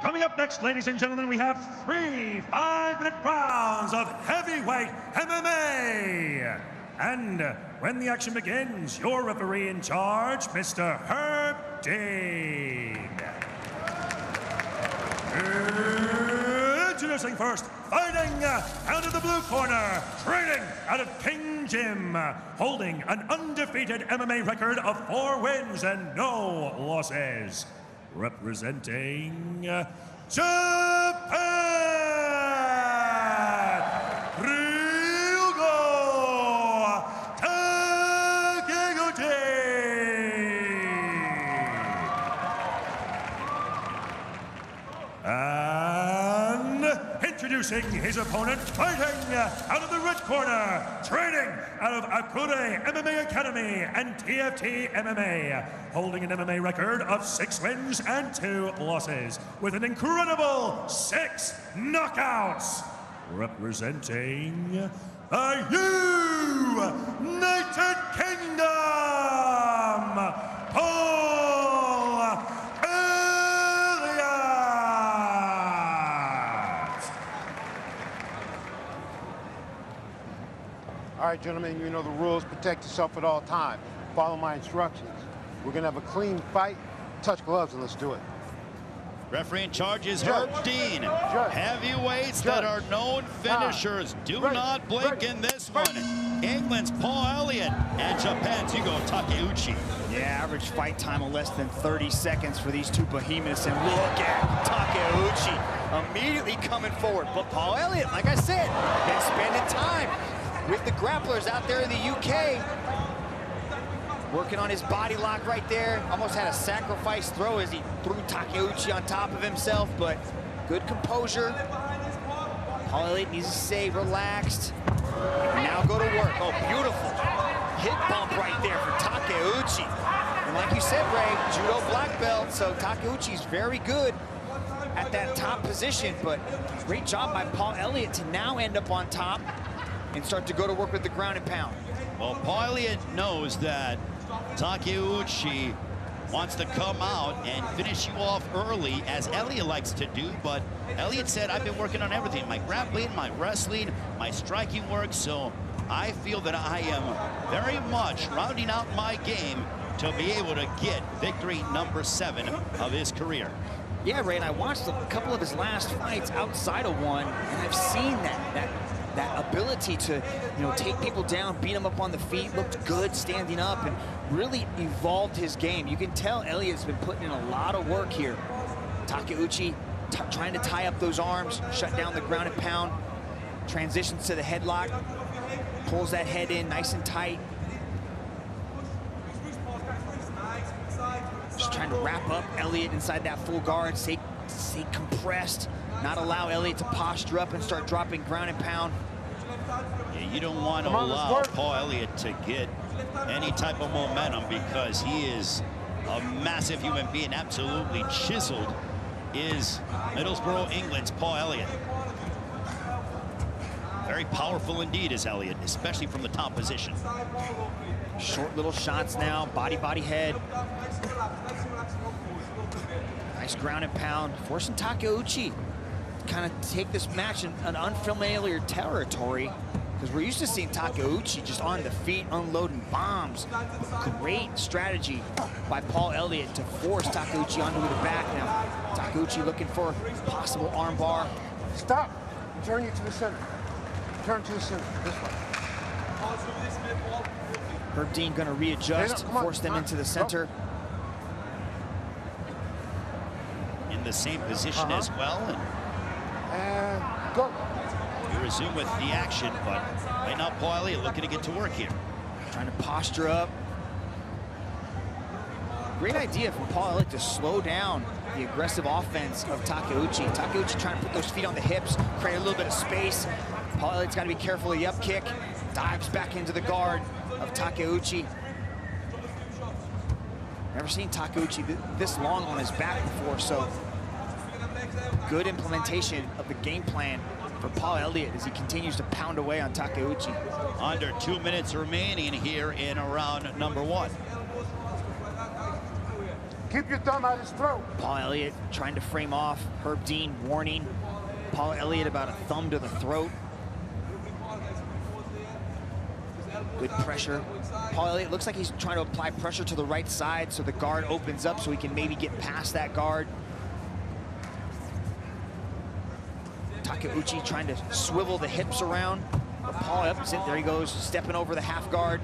Coming up next, ladies and gentlemen, we have 3 5-minute rounds of heavyweight MMA. And when the action begins, your referee in charge, Mr. Herb Dean. Introducing first, fighting out of the blue corner, training out of King Gym, holding an undefeated MMA record of 4 wins and no losses. Representing Japan, Ryugo Takeuchi. And introducing his opponent, fighting out of the red corner, training out of Akure MMA Academy and TFT MMA, holding an MMA record of 6 wins and 2 losses, with an incredible 6 knockouts. Representing the United Kingdom, Paul Elliott. All right, gentlemen, you know the rules. Protect yourself at all times. Follow my instructions. We're going to have a clean fight. Touch gloves and let's do it. Referee in charge is Herb Dean. Heavyweights that are known finishers. Do not blink in this one. England's Paul Elliott and Japan's Ryugo Takeuchi. Yeah, average fight time of less than 30 seconds for these two behemoths. And look at Takeuchi immediately coming forward. But Paul Elliott, like I said, been spending time with the grapplers out there in the UK. Working on his body lock right there. Almost had a sacrifice throw as he threw Takeuchi on top of himself, but good composure. Paul Elliott needs to stay relaxed. Now go to work. Oh, beautiful. Hip bump right there for Takeuchi. And like you said, Ray, judo black belt, so Takeuchi's very good at that top position, but great job by Paul Elliott to now end up on top and start to go to work with the ground and pound. Well, Paul Elliott knows that Takeuchi wants to come out and finish you off early, as Elliott likes to do, but Elliott said, I've been working on everything, my grappling, my wrestling, my striking work, so I feel that I am very much rounding out my game to be able to get victory number 7 of his career. Yeah, Ray, and I watched a couple of his last fights outside of one, and I've seen that ability to, take people down, beat them up on the feet, looked good standing up, and really evolved his game. You can tell Elliott's been putting in a lot of work here. Takeuchi trying to tie up those arms, shut down the ground and pound, transitions to the headlock, pulls that head in nice and tight. Just trying to wrap up Elliott inside that full guard, stay compressed, not allow Elliott to posture up and start dropping ground and pound. Yeah, you don't want to allow Paul Elliott to get any type of momentum, because he is a massive human being, absolutely chiseled is Middlesbrough, England's Paul Elliott. Very powerful indeed is Elliott, especially from the top position. Short little shots now, body, head. Nice ground and pound, forcing Takeuchi to kind of take this match in an unfamiliar territory, because we're used to seeing Takeuchi just on the feet, unloading bombs. Great strategy by Paul Elliott to force Takeuchi onto the back now. Takeuchi looking for possible armbar. Stop. Turn you to the center. Turn to the center. This way. Herb Dean going to readjust, force them into the center. In the same position as well. And go. You resume with the action, but right now Paul Elliott looking to get to work here. Trying to posture up. Great idea from Paul Elliott to slow down the aggressive offense of Takeuchi. Takeuchi trying to put those feet on the hips, create a little bit of space. Paul Elliott's got to be careful of the up kick. Dives back into the guard of Takeuchi. Never seen Takeuchi this long on his back before, so good implementation of the game plan for Paul Elliott as he continues to pound away on Takeuchi. Under 2 minutes remaining here in round number 1. Keep your thumb out his throat. Paul Elliott trying to frame off. Herb Dean warning Paul Elliott about a thumb to the throat. Good pressure. Paul Elliott looks like he's trying to apply pressure to the right side so the guard opens up so he can maybe get past that guard. Takeuchi trying to swivel the hips around. But Paul Elliott, there he goes, stepping over the half guard.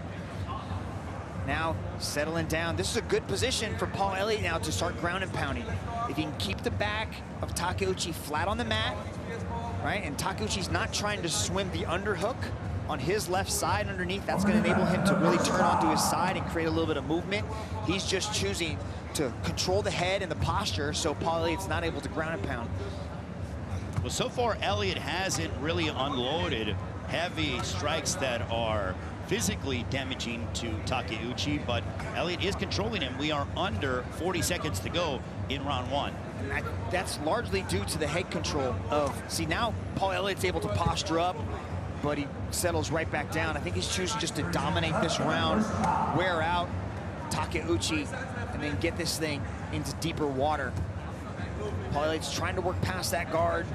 Now settling down. This is a good position for Paul Elliott now to start ground and pounding. If he can keep the back of Takeuchi flat on the mat, right? And Takeuchi's not trying to swim the underhook on his left side underneath. That's going to enable him to really turn onto his side and create a little bit of movement. He's just choosing to control the head and the posture so Paul Elliott's not able to ground and pound. Well, so far, Elliott hasn't really unloaded heavy strikes that are physically damaging to Takeuchi, but Elliott is controlling him. We are under 40 seconds to go in round one. And that's largely due to the head control of, see, now Paul Elliott's able to posture up, but he settles right back down. I think he's choosing just to dominate this round, wear out Takeuchi, and then get this thing into deeper water. Paul Elliott's trying to work past that guard,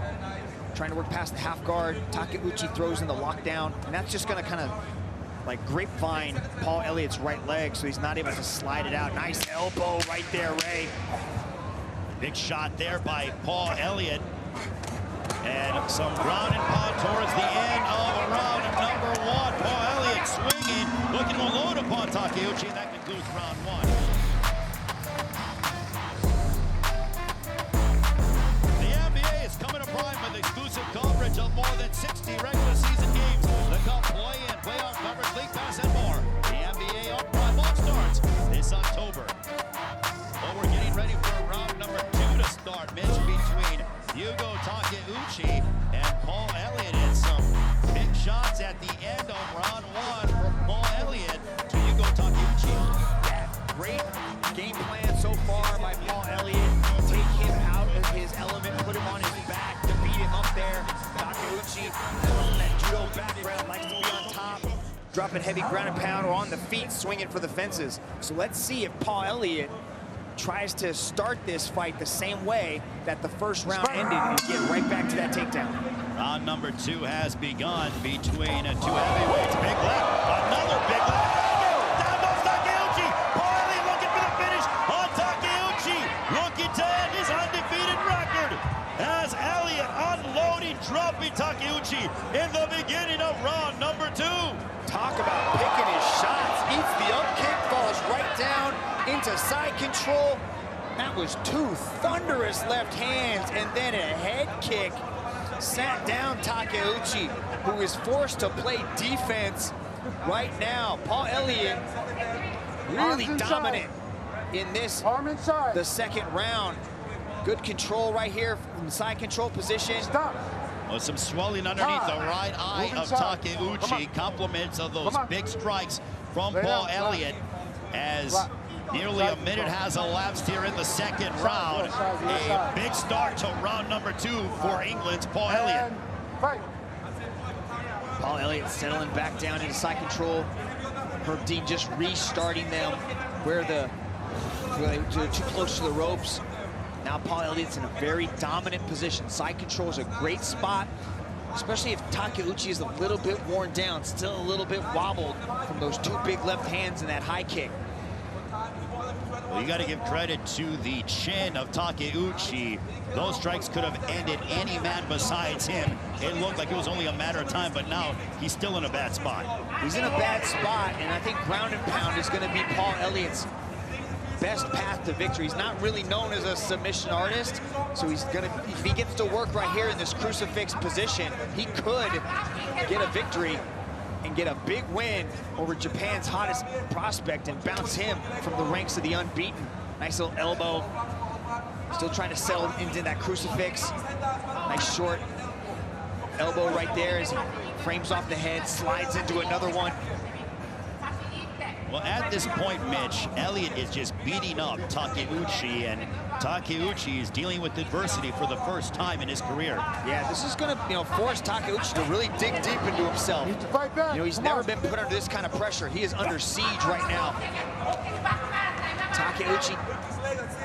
trying to work past the half guard. Takeuchi throws in the lockdown, and that's just gonna kind of like grapevine Paul Elliott's right leg, so he's not able to slide it out. Nice elbow right there, Ray. Big shot there by Paul Elliott. And some ground and pound towards the end of round number one. Paul Elliott swinging, looking to load upon Takeuchi, and that concludes round one. The NBA is coming to prime with exclusive coverage of more than 60 regular season games. The Cup play-in, playoff coverage, league pass, and more. The NBA on prime all starts this October. Well, we're getting ready for round number two to start, Mitch, between Ryugo Takeuchi and Paul Elliott, and some big shots at the end of round one from Paul Elliott to Ryugo Takeuchi. Yeah, great game plan so far by Paul Elliott. Take him out of his element, put him on his back to beat him up there. Takeuchi, that judo background, likes to be on top, dropping heavy ground and pound or on the feet, swinging for the fences. So let's see if Paul Elliott tries to start this fight the same way that the first round ended and get right back to that takedown. Round number two has begun between two heavyweights. Big left, another big left. Down goes Takeuchi. Paul Elliott looking for the finish on Takeuchi. Looking to end his undefeated record as Elliott unloading, dropping Takeuchi in the beginning of round number two. Talk about picking his shots. Eats the up kick, falls right down into side control. That was two thunderous left hands and then a head kick. Sat down Takeuchi, who is forced to play defense right now. Paul Elliott really dominant in this, the second round. Good control right here from side control position. Stop. Well, some swelling underneath the right eye of Takeuchi. Compliments of those big strikes from Paul Elliott as nearly a minute has elapsed here in the second round. A big start to round number two for England's Paul Elliott. Paul Elliott settling back down into side control. Herb Dean just restarting them where they're too close to the ropes. Now Paul Elliott's in a very dominant position. Side control is a great spot, especially if Takeuchi is a little bit worn down, still a little bit wobbled from those two big left hands and that high kick. Well, you got to give credit to the chin of Takeuchi. Those strikes could have ended any man besides him. It looked like it was only a matter of time, but now he's still in a bad spot. He's in a bad spot, and I think ground and pound is going to be Paul Elliott's best path to victory. He's not really known as a submission artist, so he's gonna, if he gets to work right here in this crucifix position, he could get a victory and get a big win over Japan's hottest prospect and bounce him from the ranks of the unbeaten. Nice little elbow. Still trying to settle into that crucifix. Nice short elbow right there as he frames off the head, slides into another one. Well, at this point, Mitch, Elliott is just beating up Takeuchi, and Takeuchi is dealing with adversity for the first time in his career. Yeah, this is going to, force Takeuchi to really dig deep into himself. Needs to fight back. He's never been put under this kind of pressure. He is under siege right now. Takeuchi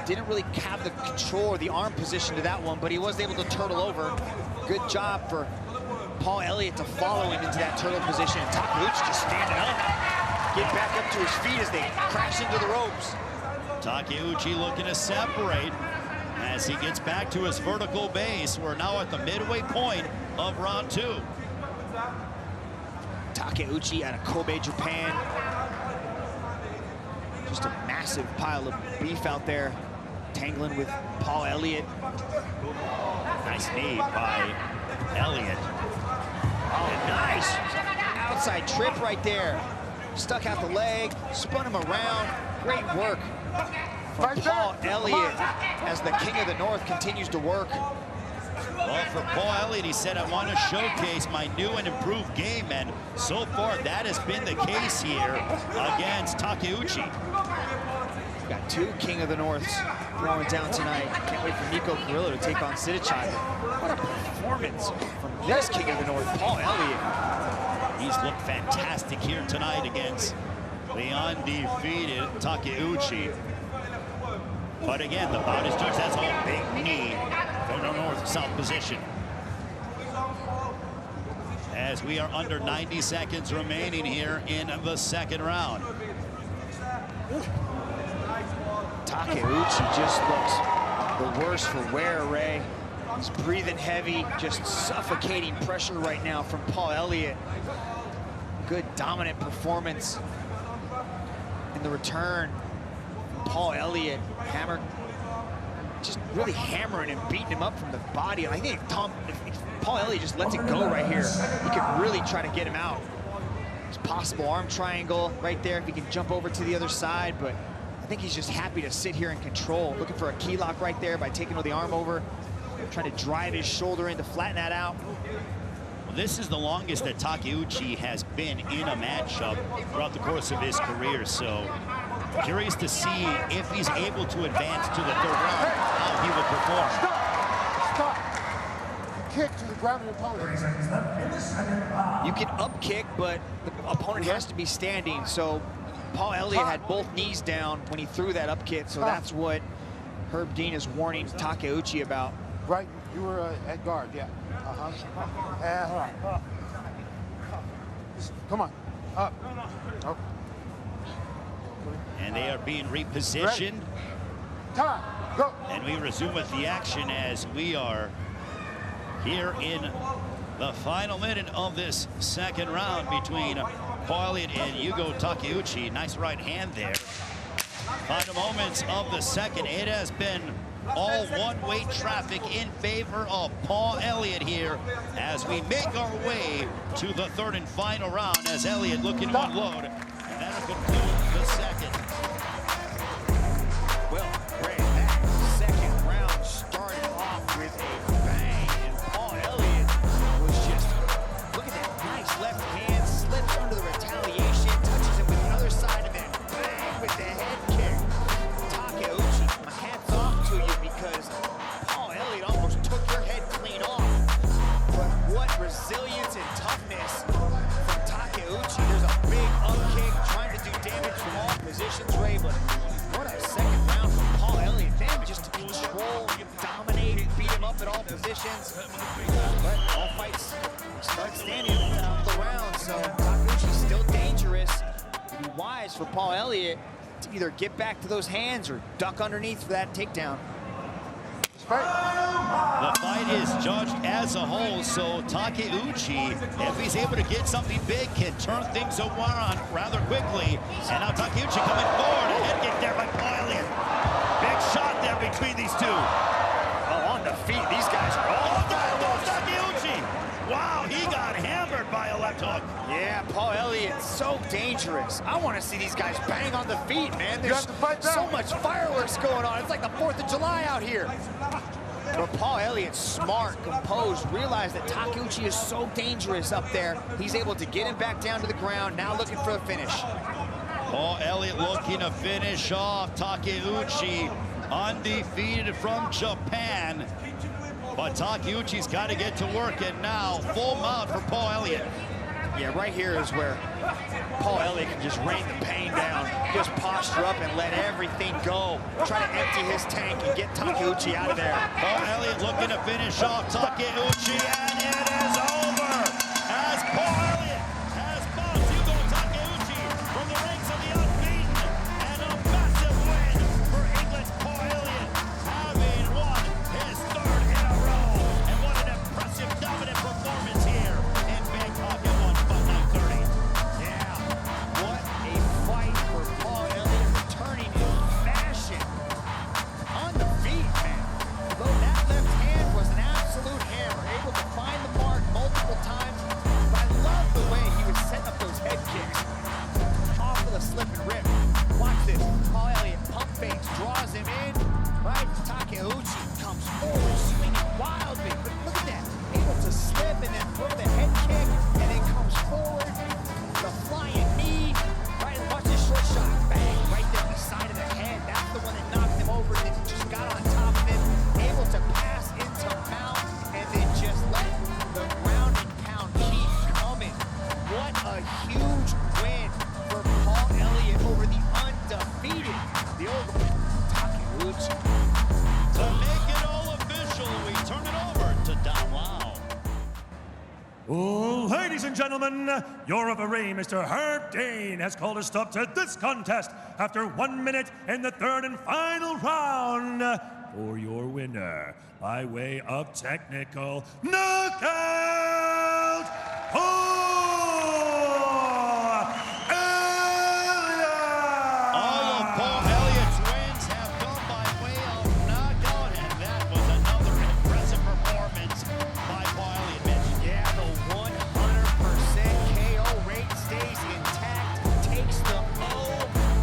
Didn't really have the control or the arm position to that one, but he was able to turtle over. Good job for Paul Elliott to follow him into that turtle position. And Takeuchi just standing up, getting back up to his feet as they crash into the ropes. Takeuchi looking to separate as he gets back to his vertical base. We're now at the midway point of round 2. Takeuchi out of Kobe, Japan. Just a massive pile of beef out there, tangling with Paul Elliott. Nice knee by Elliott. Oh, nice. Outside trip right there. Stuck out the leg, spun him around. Great work from Paul Elliott as the King of the North continues to work. Well, for Paul Elliott, he said, I want to showcase my new and improved game, and so far that has been the case here against Takeuchi. Got 2 King of the Norths throwing down tonight. Can't wait for Nico Carrillo to take on Sidichai. What a performance from this King of the North, Paul Elliott. He's looked fantastic here tonight against the undefeated Takeuchi. But again, the bout is judged. That's all big knee from the north-south position. As we are under 90 seconds remaining here in the second round. Takeuchi just looks the worse for wear, Ray. He's breathing heavy, just suffocating pressure right now from Paul Elliott. Good dominant performance in the return. Paul Elliott just really hammering and beating him up from the body. And I think if Paul Elliott just lets it go right here, he could really try to get him out. It's possible arm triangle right there if he can jump over to the other side, but I think he's just happy to sit here in control, looking for a key lock right there by taking the arm over, trying to drive his shoulder in to flatten that out. Well, this is the longest that Takeuchi has been in a matchup throughout the course of his career, so curious to see if he's able to advance to the 3rd round, how he will perform. Stop. Kick to the ground of your opponent. You can up kick, but the opponent has to be standing, so Paul Elliott had both knees down when he threw that up kick, so that's what Herb Dean is warning Takeuchi about. Right, you were at guard, yeah. Come on, up. Oh. And they are being repositioned. Time, go. And we resume with the action as we are here in the final minute of this second round between Paul Elliott and Ryugo Takeuchi. Nice right hand there. Final moments of the second. It has been all one-way traffic in favor of Paul Elliott here as we make our way to the 3rd and final round as Elliott looking to unload. And that'll conclude the second. Well, Ray, that second round started off with a bang, and Paul Elliott was just, look at that nice left hand, slips under the retaliation, touches him with the other side, and then bang with the head kick. Takeuchi, my hat's off to you because Paul Elliott almost took your head clean off. But what resilience and toughness from Takeuchi. There's a big up kick, trying to do damage from all positions, Ray, but what a second round from Paul Elliott. Damn, just to control, dominate, beat him up at all positions. But all fights start standing out the round, so Takeuchi's still dangerous. It'd be wise for Paul Elliott to either get back to those hands or duck underneath for that takedown. The fight is judged as a whole, so Takeuchi, if he's able to get something big, can turn things around rather quickly. And now Takeuchi coming forward, a head kick there by Paul Elliott. Big shot there between these two. Oh, on the feet, these guys are all Takeuchi! Wow, he got hammered by a left hook. Yeah, Paul Elliott, so dangerous. I want to see these guys bang on the feet, man. There's so much fireworks going on. It's like the 4th of July out here. But Paul Elliott, smart, composed, realized that Takeuchi is so dangerous up there. He's able to get him back down to the ground, now looking for a finish. Paul Elliott looking to finish off Takeuchi, undefeated from Japan. But Takeuchi's got to get to work, and now full mount for Paul Elliott. Yeah, right here is where Paul Elliott can just rain the pain down, just posture up and let everything go. Try to empty his tank and get Takeuchi out of there. Paul Elliott looking to finish off Takeuchi, and it is over as Paul Elliott has bounced Ryugo Takeuchi from the ranks of the unbeaten, and a massive win for England's Paul Elliott, having won his third in a row. And what an impressive, dominant performance here in Bangkok at 1:30. Yeah, what a fight for Paul Elliott, returning in fashion. On the feet, man. Though that left hand was an absolute hammer, able to find the mark multiple times. But I love the way he was setting up those head kicks. Off with a slip and rip. Watch this. Paul Elliott pump fakes, draws him in. Right, Takeuchi comes forward, swinging wildly. But look at that. Able to slip and then throw the head kick, and then comes forward. The flying knee. Right, watch this short shot. Bang, right there on the side of the head. That's the one that knocked him over, and then just got on top of him. Able to pass into mount, and then just let the ground and pound keep coming. What a huge win for Paul Elliott over the undefeated, the old Takeuchi. To make it all official, we turn it over to Don Lau. Ladies and gentlemen, your referee, Mr. Herb Dean, has called a stop to this contest after 1 minute in the third and final round. For your winner, by way of technical knockout, Paul Elliott! All of Paul Elliott's wins have come by way of knockout, and that was another impressive performance by Paul Elliott, Mitch. Yeah, the 100% KO rate stays intact, takes the O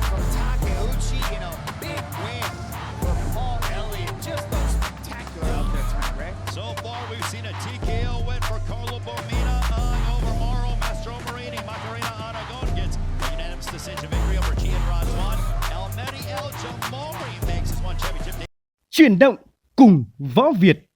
from Takeuchi in a big win for Paul Elliott. Just looks spectacular out there tonight, Ray. So far, we've seen a TKO win for Carlo Bomina over Mauro Mastromarini. Macarena Aragon gets a unanimous decision victory over Gian Razwan. Almeri El Jamori makes his one championship. Chuyển động cùng Võ Việt.